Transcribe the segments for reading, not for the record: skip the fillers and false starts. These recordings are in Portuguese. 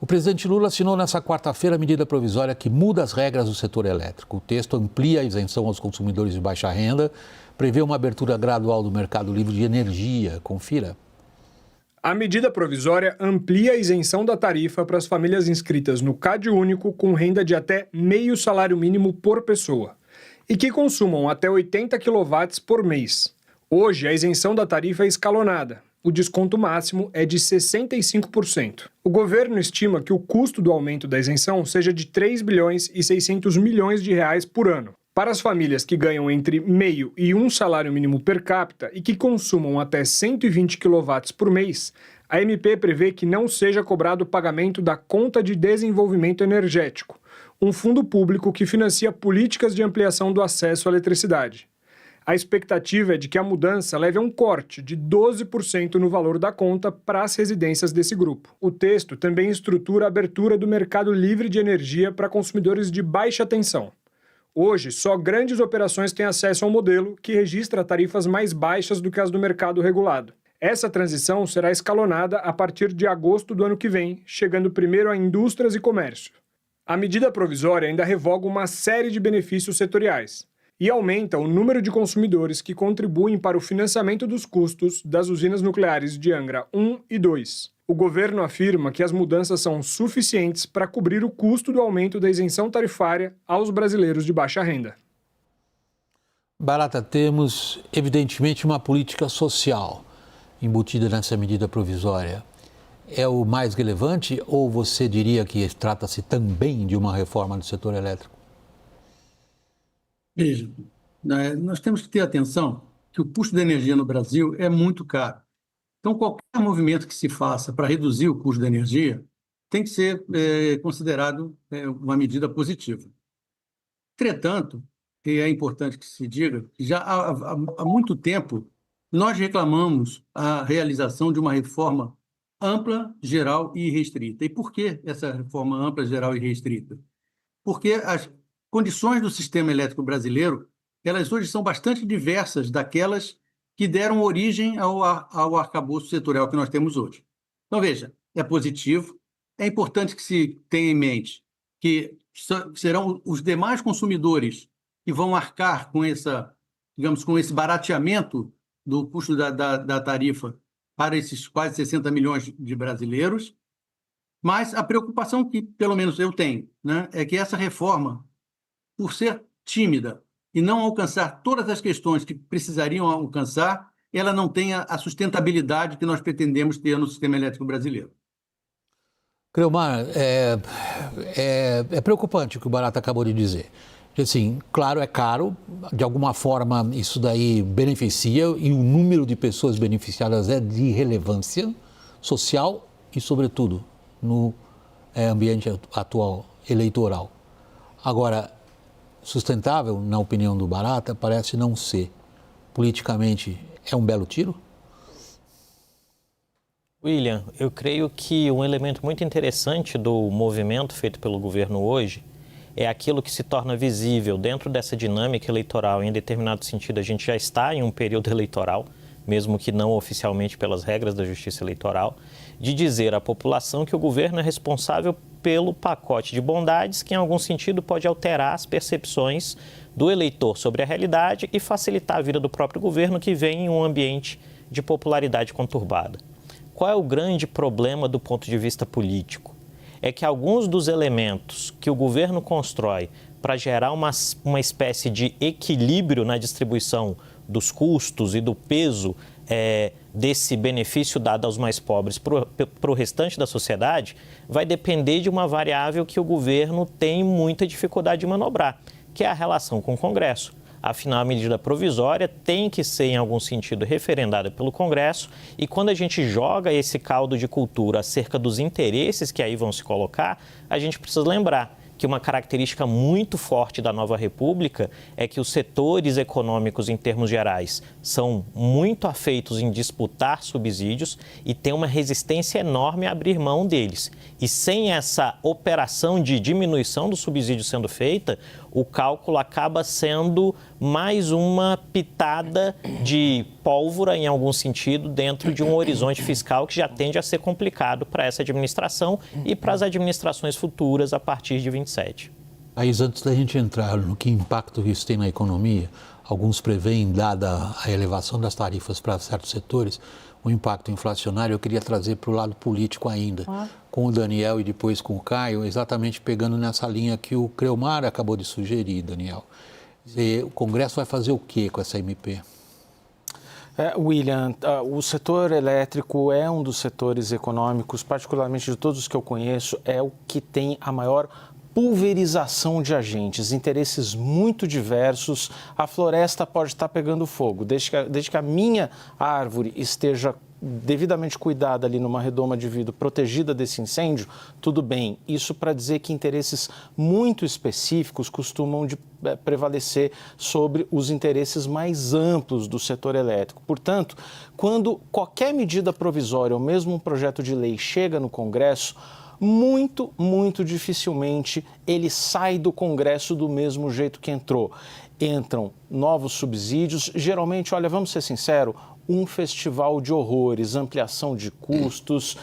O presidente Lula assinou nesta quarta-feira a medida provisória que muda as regras do setor elétrico. O texto amplia a isenção aos consumidores de baixa renda, prevê uma abertura gradual do mercado livre de energia. Confira. A medida provisória amplia a isenção da tarifa para as famílias inscritas no CadÚnico com renda de até meio salário mínimo por pessoa e que consumam até 80 kW por mês. Hoje, a isenção da tarifa é escalonada. O desconto máximo é de 65%. O governo estima que o custo do aumento da isenção seja de 3 bilhões e 600 milhões de reais por ano. Para as famílias que ganham entre meio e um salário mínimo per capita e que consumam até 120 kW por mês, a MP prevê que não seja cobrado o pagamento da Conta de Desenvolvimento Energético, um fundo público que financia políticas de ampliação do acesso à eletricidade. A expectativa é de que a mudança leve a um corte de 12% no valor da conta para as residências desse grupo. O texto também estrutura a abertura do mercado livre de energia para consumidores de baixa tensão. Hoje, só grandes operações têm acesso ao modelo, que registra tarifas mais baixas do que as do mercado regulado. Essa transição será escalonada a partir de agosto do ano que vem, chegando primeiro a indústrias e comércio. A medida provisória ainda revoga uma série de benefícios setoriais e aumenta o número de consumidores que contribuem para o financiamento dos custos das usinas nucleares de Angra 1 e 2. O governo afirma que as mudanças são suficientes para cobrir o custo do aumento da isenção tarifária aos brasileiros de baixa renda. Barata, temos evidentemente uma política social embutida nessa medida provisória. É o mais relevante ou você diria que trata-se também de uma reforma do setor elétrico? Veja, nós temos que ter atenção que o custo da energia no Brasil é muito caro. Então, qualquer movimento que se faça para reduzir o custo da energia tem que ser considerado uma medida positiva. Entretanto, e é importante que se diga, que já há muito tempo nós reclamamos a realização de uma reforma ampla, geral e restrita. E por que essa reforma ampla, geral e restrita? Porque as condições do sistema elétrico brasileiro, elas hoje são bastante diversas daquelas que deram origem ao arcabouço setorial que nós temos hoje. Então, veja, é positivo, é importante que se tenha em mente que serão os demais consumidores que vão arcar com com esse barateamento do custo da tarifa para esses quase 60 milhões de brasileiros, mas a preocupação que, pelo menos, eu tenho, né, é que essa reforma, por ser tímida e não alcançar todas as questões que precisariam alcançar, ela não tenha a sustentabilidade que nós pretendemos ter no sistema elétrico brasileiro. Creomar, é preocupante o que o Barata acabou de dizer. Assim, claro, é caro, de alguma forma isso daí beneficia e o número de pessoas beneficiadas é de relevância social e, sobretudo, no ambiente atual eleitoral. Agora, sustentável, na opinião do Barata, parece não ser. Politicamente, é um belo tiro? William, eu creio que um elemento muito interessante do movimento feito pelo governo hoje é aquilo que se torna visível dentro dessa dinâmica eleitoral. Em determinado sentido, a gente já está em um período eleitoral, mesmo que não oficialmente pelas regras da Justiça Eleitoral, de dizer à população que o governo é responsável pelo pacote de bondades que, em algum sentido, pode alterar as percepções do eleitor sobre a realidade e facilitar a vida do próprio governo, que vem em um ambiente de popularidade conturbada. Qual é o grande problema do ponto de vista político? É que alguns dos elementos que o governo constrói para gerar uma espécie de equilíbrio na distribuição dos custos e do peso desse benefício dado aos mais pobres para o restante da sociedade, vai depender de uma variável que o governo tem muita dificuldade de manobrar, que é a relação com o Congresso. Afinal, a medida provisória tem que ser, em algum sentido, referendada pelo Congresso, e quando a gente joga esse caldo de cultura acerca dos interesses que aí vão se colocar, a gente precisa lembrar que uma característica muito forte da nova república é que os setores econômicos, em termos gerais, são muito afeitos em disputar subsídios e tem uma resistência enorme a abrir mão deles. E sem essa operação de diminuição do subsídio sendo feita, o cálculo acaba sendo mais uma pitada de pólvora, em algum sentido, dentro de um horizonte fiscal que já tende a ser complicado para essa administração e para as administrações futuras a partir de 27. Mas antes da gente entrar no que impacto isso tem na economia, alguns preveem, dada a elevação das tarifas para certos setores, o impacto inflacionário. Eu queria trazer para o lado político ainda, com o Daniel e depois com o Caio, exatamente pegando nessa linha que o Creomar acabou de sugerir, Daniel. O Congresso vai fazer o quê com essa MP? William, o setor elétrico é um dos setores econômicos, particularmente de todos os que eu conheço, é o que tem a maior pulverização de agentes, interesses muito diversos. A floresta pode estar pegando fogo, desde que a minha árvore esteja devidamente cuidada ali numa redoma de vidro, protegida desse incêndio, tudo bem. Isso para dizer que interesses muito específicos costumam prevalecer sobre os interesses mais amplos do setor elétrico. Portanto, quando qualquer medida provisória ou mesmo um projeto de lei chega no Congresso, muito dificilmente ele sai do Congresso do mesmo jeito que entrou. Entram novos subsídios, geralmente, olha, vamos ser sinceros, um festival de horrores, ampliação de custos,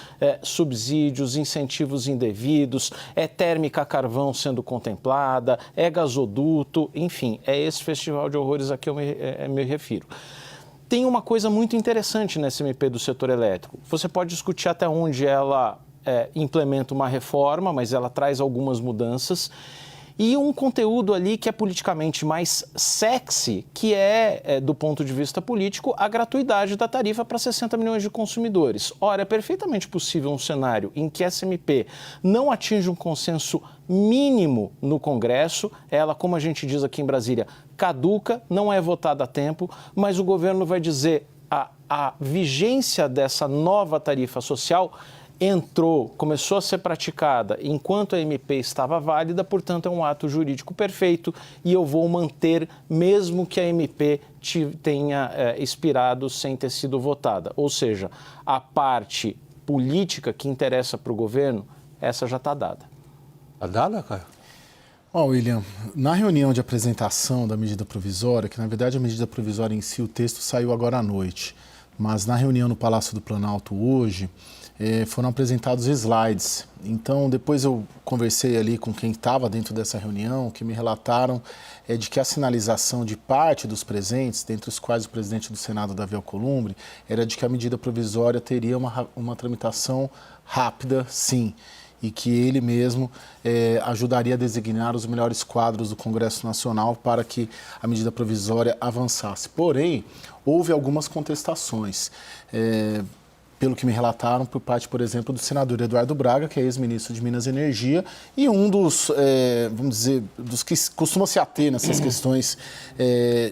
subsídios, incentivos indevidos, térmica a carvão sendo contemplada, gasoduto, enfim, é esse festival de horrores a que eu me refiro. Tem uma coisa muito interessante nessa MP do setor elétrico. Você pode discutir até onde ela implementa uma reforma, mas ela traz algumas mudanças. E um conteúdo ali que é politicamente mais sexy, que do ponto de vista político, a gratuidade da tarifa para 60 milhões de consumidores. Ora, é perfeitamente possível um cenário em que essa MP não atinge um consenso mínimo no Congresso, ela, como a gente diz aqui em Brasília, caduca, não é votada a tempo, mas o governo vai dizer a vigência dessa nova tarifa social começou a ser praticada enquanto a MP estava válida, portanto é um ato jurídico perfeito e eu vou manter mesmo que a MP tenha expirado sem ter sido votada. Ou seja, a parte política que interessa para o governo, essa já está dada. Está dada, Caio? William, na reunião de apresentação da medida provisória, que na verdade a medida provisória em si, o texto saiu agora à noite, mas na reunião no Palácio do Planalto hoje, foram apresentados slides. Então, depois eu conversei ali com quem estava dentro dessa reunião, que me relataram de que a sinalização de parte dos presentes, dentre os quais o presidente do Senado, Davi Alcolumbre, era de que a medida provisória teria uma tramitação rápida, sim, e que ele mesmo ajudaria a designar os melhores quadros do Congresso Nacional para que a medida provisória avançasse. Porém, houve algumas contestações. Pelo que me relataram, por parte, por exemplo, do senador Eduardo Braga, que é ex-ministro de Minas e Energia, e um dos, vamos dizer, dos que costuma se ater nessas questões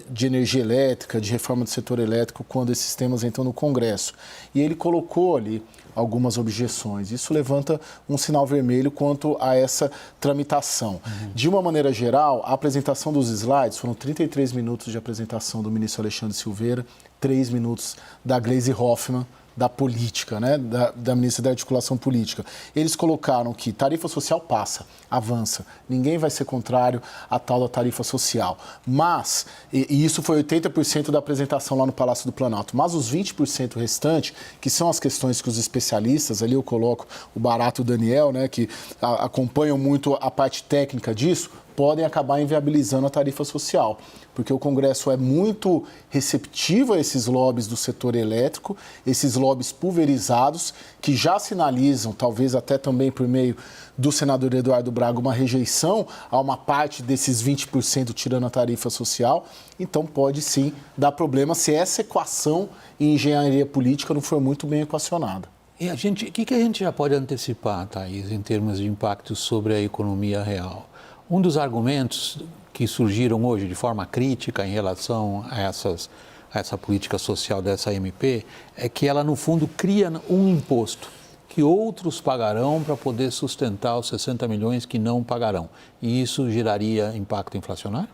de energia elétrica, de reforma do setor elétrico, quando esses temas entram no Congresso. E ele colocou ali algumas objeções. Isso levanta um sinal vermelho quanto a essa tramitação. De uma maneira geral, a apresentação dos slides, foram 33 minutos de apresentação do ministro Alexandre Silveira, 3 minutos da Gleisi Hoffmann, da política, né, da ministra da Articulação Política. Eles colocaram que tarifa social passa, avança. Ninguém vai ser contrário à tal da tarifa social. Mas, e isso foi 80% da apresentação lá no Palácio do Planalto, mas os 20% restantes, que são as questões que os especialistas, ali eu coloco o Barato e o Daniel, né, que acompanham muito a parte técnica disso, podem acabar inviabilizando a tarifa social, porque o Congresso é muito receptivo a esses lobbies do setor elétrico, esses lobbies pulverizados, que já sinalizam, talvez até também por meio do senador Eduardo Braga, uma rejeição a uma parte desses 20% tirando a tarifa social. Então pode sim dar problema se essa equação em engenharia política não for muito bem equacionada. E o que a gente já pode antecipar, Thaís, em termos de impacto sobre a economia real? Um dos argumentos que surgiram hoje de forma crítica em relação a essa política social dessa MP é que ela, no fundo, cria um imposto que outros pagarão para poder sustentar os 60 milhões que não pagarão. E isso geraria impacto inflacionário?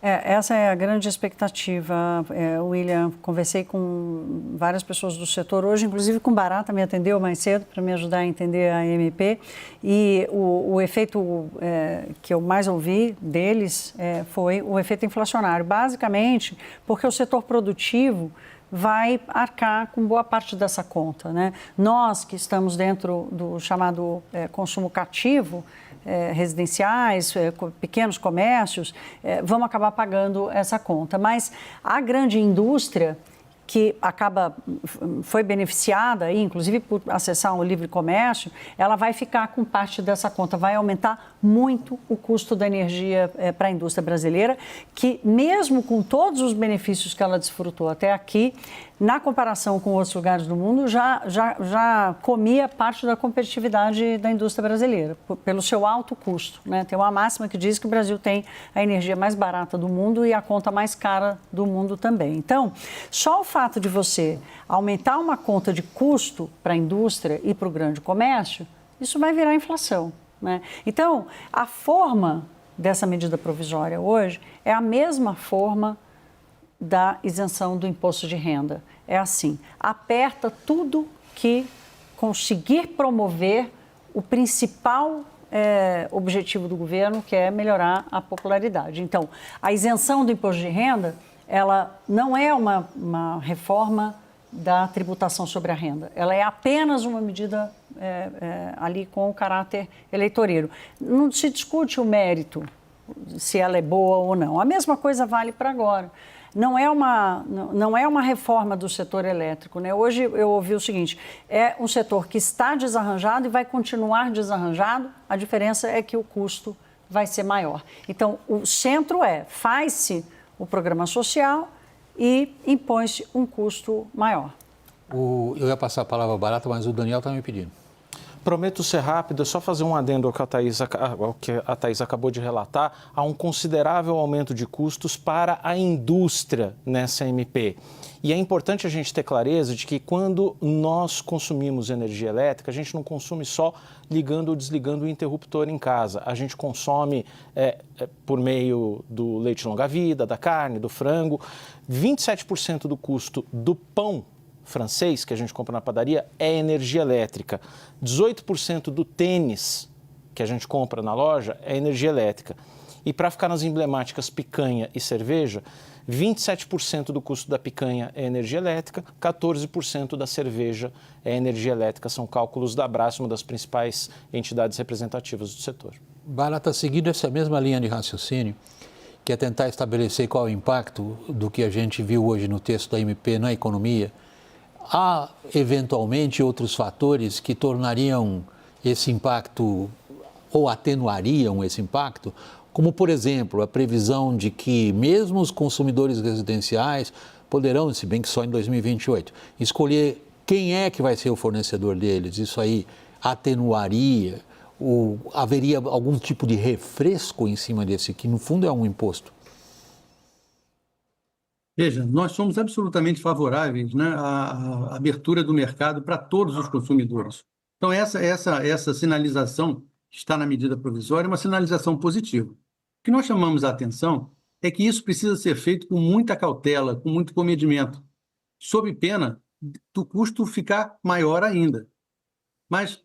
Essa é a grande expectativa, William. Conversei com várias pessoas do setor hoje, inclusive com Barata, me atendeu mais cedo para me ajudar a entender a MP. E o efeito que eu mais ouvi deles foi o efeito inflacionário. Basicamente, porque o setor produtivo vai arcar com boa parte dessa conta, né? Nós que estamos dentro do chamado consumo cativo, residenciais, pequenos comércios, vamos acabar pagando essa conta. Mas a grande indústria que foi beneficiada, aí, inclusive por acessar o livre comércio, ela vai ficar com parte dessa conta, vai aumentar muito o custo da energia para a indústria brasileira, que mesmo com todos os benefícios que ela desfrutou até aqui, na comparação com outros lugares do mundo, já comia parte da competitividade da indústria brasileira, pelo seu alto custo, né? Tem uma máxima que diz que o Brasil tem a energia mais barata do mundo e a conta mais cara do mundo também. Então, só o fato de você aumentar uma conta de custo para a indústria e para o grande comércio, isso vai virar inflação, né? Então, a forma dessa medida provisória hoje é a mesma forma da isenção do imposto de renda. É assim, aperta tudo que conseguir promover o principal objetivo do governo, que é melhorar a popularidade. Então, a isenção do imposto de renda, ela não é uma reforma da tributação sobre a renda. Ela é apenas uma medida ali com o caráter eleitoreiro. Não se discute o mérito, se ela é boa ou não. A mesma coisa vale para agora. Não é uma reforma do setor elétrico, né? Hoje eu ouvi o seguinte, é um setor que está desarranjado e vai continuar desarranjado, a diferença é que o custo vai ser maior. Então, o centro faz-se o programa social e impõe-se um custo maior. Eu ia passar a palavra ao Barata, mas o Daniel está me pedindo. Prometo ser rápido, só fazer um adendo ao que a Thaís acabou de relatar. Há um considerável aumento de custos para a indústria nessa MP. E é importante a gente ter clareza de que quando nós consumimos energia elétrica, a gente não consome só ligando ou desligando o interruptor em casa. A gente consome por meio do leite longa-vida, da carne, do frango. 27% do custo do pão francês que a gente compra na padaria é energia elétrica. 18% do tênis que a gente compra na loja é energia elétrica. E para ficar nas emblemáticas picanha e cerveja, 27% do custo da picanha é energia elétrica, 14% da cerveja é energia elétrica. São cálculos da Brás, uma das principais entidades representativas do setor. Barata, seguindo essa mesma linha de raciocínio, que é tentar estabelecer qual é o impacto do que a gente viu hoje no texto da MP na economia, há, eventualmente, outros fatores que tornariam esse impacto ou atenuariam esse impacto, como, por exemplo, a previsão de que mesmo os consumidores residenciais poderão, se bem que só em 2028, escolher quem é que vai ser o fornecedor deles. Isso aí atenuaria, ou haveria algum tipo de refresco em cima desse, que no fundo é um imposto? Veja, nós somos absolutamente favoráveis, né, à abertura do mercado para todos os consumidores. Então, essa sinalização que está na medida provisória é uma sinalização positiva. O que nós chamamos a atenção é que isso precisa ser feito com muita cautela, com muito comedimento, sob pena do custo ficar maior ainda. Mas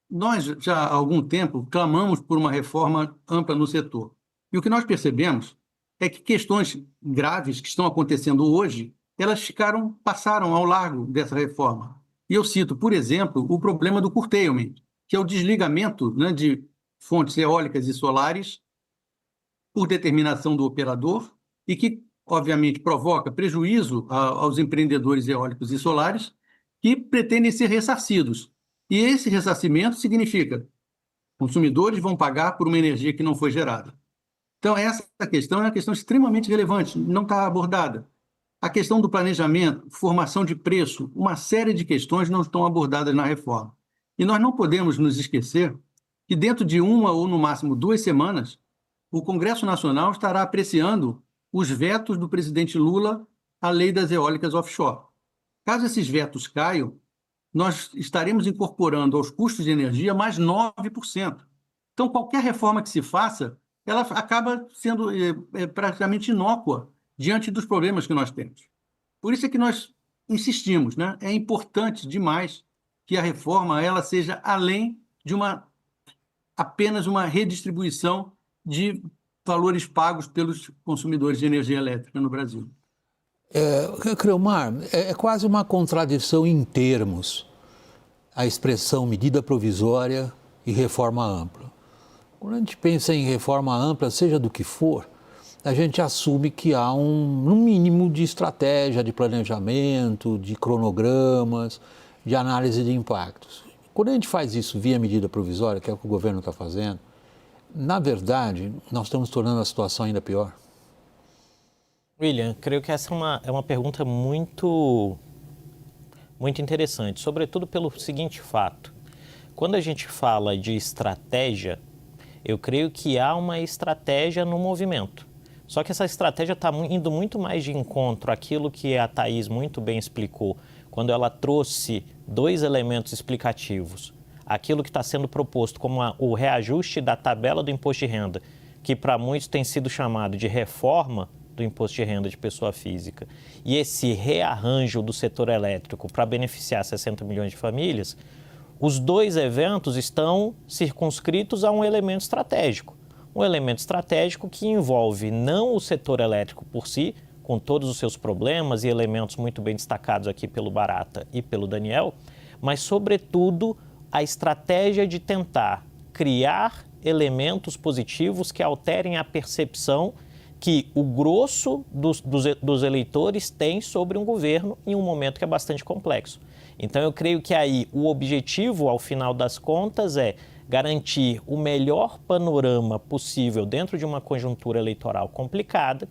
nós já há algum tempo clamamos por uma reforma ampla no setor. E o que nós percebemos é que questões graves que estão acontecendo hoje, elas passaram ao largo dessa reforma. E eu cito, por exemplo, o problema do curtailment, que é o desligamento, né, de fontes eólicas e solares por determinação do operador e que, obviamente, provoca prejuízo aos empreendedores eólicos e solares que pretendem ser ressarcidos. E esse ressarcimento significa consumidores vão pagar por uma energia que não foi gerada. Então, essa questão é uma questão extremamente relevante, não está abordada. A questão do planejamento, formação de preço, uma série de questões não estão abordadas na reforma. E nós não podemos nos esquecer que dentro de uma ou, no máximo, 2 semanas, o Congresso Nacional estará apreciando os vetos do presidente Lula à lei das eólicas offshore. Caso esses vetos caiam, nós estaremos incorporando aos custos de energia mais 9%. Então, qualquer reforma que se faça ela acaba sendo praticamente inócua diante dos problemas que nós temos. Por isso é que nós insistimos, né? É importante demais que a reforma ela seja além de apenas uma redistribuição de valores pagos pelos consumidores de energia elétrica no Brasil. Creomar, é quase uma contradição em termos a expressão medida provisória e reforma ampla. Quando a gente pensa em reforma ampla, seja do que for, a gente assume que há um mínimo de estratégia, de planejamento, de cronogramas, de análise de impactos. Quando a gente faz isso via medida provisória, que é o que o governo está fazendo, na verdade, nós estamos tornando a situação ainda pior. William, creio que essa é uma pergunta muito interessante, sobretudo pelo seguinte fato. Quando a gente fala de estratégia, eu creio que há uma estratégia no movimento. Só que essa estratégia está indo muito mais de encontro àquilo que a Thaís muito bem explicou, quando ela trouxe dois elementos explicativos. Aquilo que está sendo proposto como o reajuste da tabela do imposto de renda, que para muitos tem sido chamado de reforma do imposto de renda de pessoa física, e esse rearranjo do setor elétrico para beneficiar 60 milhões de famílias, os dois eventos estão circunscritos a um elemento estratégico. Um elemento estratégico que envolve não o setor elétrico por si, com todos os seus problemas e elementos muito bem destacados aqui pelo Barata e pelo Daniel, mas, sobretudo, a estratégia de tentar criar elementos positivos que alterem a percepção que o grosso dos eleitores tem sobre um governo em um momento que é bastante complexo. Então, eu creio que aí o objetivo, ao final das contas, é garantir o melhor panorama possível dentro de uma conjuntura eleitoral complicada,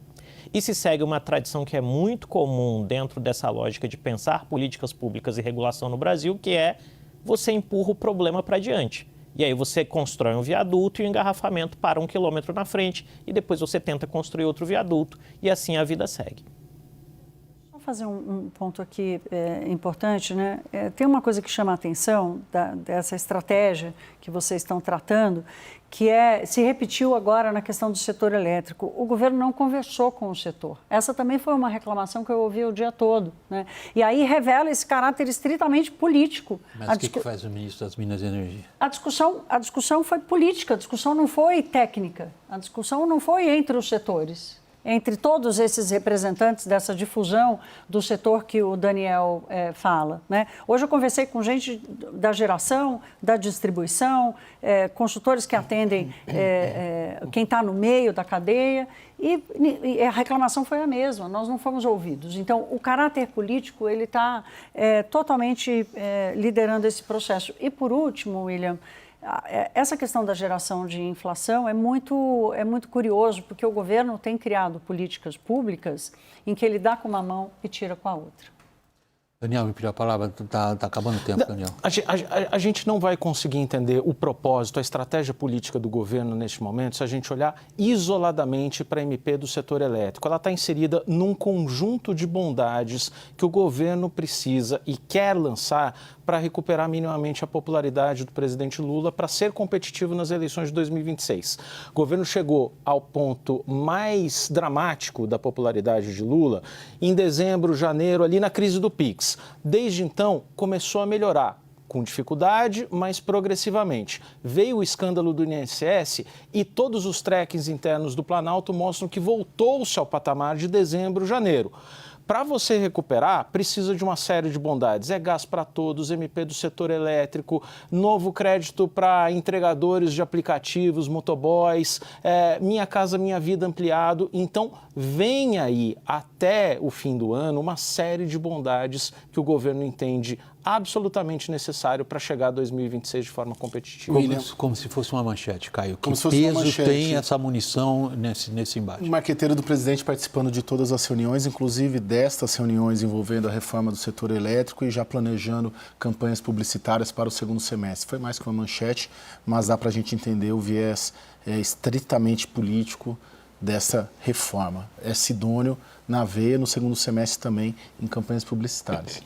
e se segue uma tradição que é muito comum dentro dessa lógica de pensar políticas públicas e regulação no Brasil, que é você empurra o problema para diante. E aí você constrói um viaduto e o engarrafamento para 1 quilômetro na frente e depois você tenta construir outro viaduto e assim a vida segue. Vou fazer um ponto aqui importante, né? Tem uma coisa que chama a atenção dessa estratégia que vocês estão tratando, que se repetiu agora na questão do setor elétrico. O governo não conversou com o setor. Essa também foi uma reclamação que eu ouvi o dia todo, né? E aí revela esse caráter estritamente político. Mas o que faz o ministro das Minas e Energia? A discussão foi política, a discussão não foi técnica, a discussão não foi entre os setores. Entre todos esses representantes dessa difusão do setor que o Daniel fala, né? Hoje eu conversei com gente da geração, da distribuição, consultores que atendem quem está no meio da cadeia e a reclamação foi a mesma, nós não fomos ouvidos. Então, o caráter político ele está totalmente liderando esse processo. E, por último, William, essa questão da geração de inflação é muito curioso, porque o governo tem criado políticas públicas em que ele dá com uma mão e tira com a outra. Daniel, me pediu a palavra, está acabando o tempo, Daniel. A gente não vai conseguir entender o propósito, a estratégia política do governo neste momento se a gente olhar isoladamente para a MP do setor elétrico. Ela está inserida num conjunto de bondades que o governo precisa e quer lançar para recuperar minimamente a popularidade do presidente Lula para ser competitivo nas eleições de 2026. O governo chegou ao ponto mais dramático da popularidade de Lula em dezembro, janeiro, ali na crise do Pix. Desde então, começou a melhorar, com dificuldade, mas progressivamente. Veio o escândalo do INSS e todos os trackings internos do Planalto mostram que voltou-se ao patamar de dezembro, janeiro. Para você recuperar, precisa de uma série de bondades. É gás para todos, MP do setor elétrico, novo crédito para entregadores de aplicativos, motoboys, Minha Casa Minha Vida ampliado. Então, vem aí, até o fim do ano, uma série de bondades que o governo entende absolutamente necessário para chegar a 2026 de forma competitiva. Como se fosse uma manchete, Caio. Que se fosse uma peso manchete. Tem essa munição nesse embate? O marqueteiro do presidente participando de todas as reuniões, inclusive destas reuniões envolvendo a reforma do setor elétrico e já planejando campanhas publicitárias para o segundo semestre. Foi mais que uma manchete, mas dá para a gente entender o viés estritamente político dessa reforma. É idôneo na veia no segundo semestre também em campanhas publicitárias.